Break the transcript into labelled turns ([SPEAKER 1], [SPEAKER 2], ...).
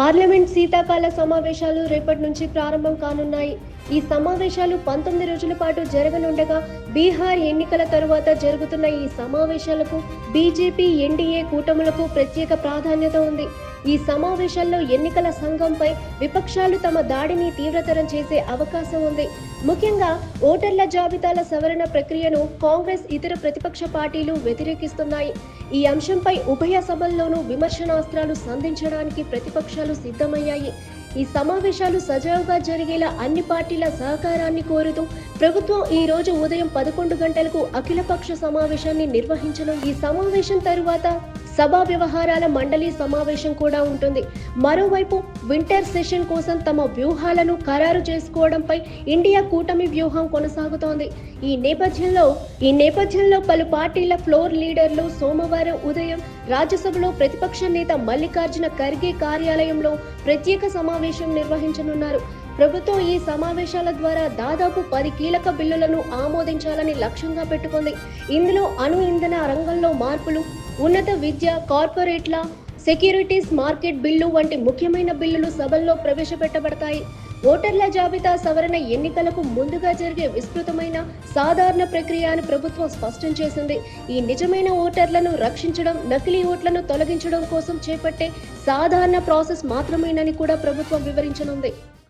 [SPEAKER 1] Parliament శీతాకాల సమావేశాలు రేపటి నుంచి ప్రారంభం కానున్నాయి. ఈ సమావేశాలు 19 రోజుల పాటు జరగనుండగా బీహార్ ఎన్నికల తరువాత జరుగుతున్న ఈ సమావేశాలకు బీజేపీ, ఎన్డీఏ కూటములకు ప్రత్యేక ప్రాధాన్యత ఉంది. ఈ సమావేశాల్లో ఎన్నికల సంఘంపై విపక్షాలు తమ దాడిని తీవ్రతరం చేసే అవకాశం ఉంది. ముఖ్యంగా ఓటర్ల జాబితాల సవరణ ప్రక్రియను కాంగ్రెస్, ఇతర ప్రతిపక్ష పార్టీలు వ్యతిరేకిస్తున్నాయి. ఈ అంశంపై ఉభయ సభల్లోనూ విమర్శనాస్త్రాలు సంధించడానికి ప్రతిపక్షాలు సిద్ధమయ్యాయి. ఈ సమావేశాలు సజావుగా జరిగేలా అన్ని పార్టీల సహకారాన్ని కోరుతూ ప్రభుత్వం ఈ రోజు ఉదయం 11 గంటలకు అఖిలపక్ష సమావేశాన్ని నిర్వహించనుంది. ఈ సమావేశం తరువాత సభా వ్యవహారాల మండలి సమావేశం కూడా ఉంటుంది. మరోవైపు వింటర్ సెషన్ కోసం తమ వ్యూహాలను ఖరారు చేసుకోవడంపై ఇండియా కూటమి వ్యూహం కొనసాగుతోంది. ఈ నేపథ్యంలో పలు పార్టీల ఫ్లోర్ లీడర్లు సోమవారం ఉదయం రాజ్యసభలో ప్రతిపక్ష నేత మల్లికార్జున ఖర్గే కార్యాలయంలో ప్రత్యేక సమావేశం నిర్వహించనున్నారు. ప్రభుత్వం ఈ సమావేశాల ద్వారా దాదాపు 10 కీలక బిల్లులను ఆమోదించాలని లక్ష్యంగా పెట్టుకుంది. ఇందులో అణు ఇంధన రంగంలో మార్పులు, ఉన్నత విద్య, కార్పొరేట్ల, సెక్యూరిటీస్ మార్కెట్ బిల్లు వంటి ముఖ్యమైన బిల్లులు సభల్లో ప్రవేశపెట్టబడతాయి. ఓటర్ల జాబితా సవరణ ఎన్నికలకు ముందుగా జరిగే విస్తృతమైన సాధారణ ప్రక్రియ అని ప్రభుత్వం స్పష్టం చేసింది. ఈ నిజమైన ఓటర్లను రక్షించడం, నకిలీ ఓట్లను తొలగించడం కోసం చేపట్టే సాధారణ ప్రాసెస్ మాత్రమేనని కూడా ప్రభుత్వం వివరించనుంది.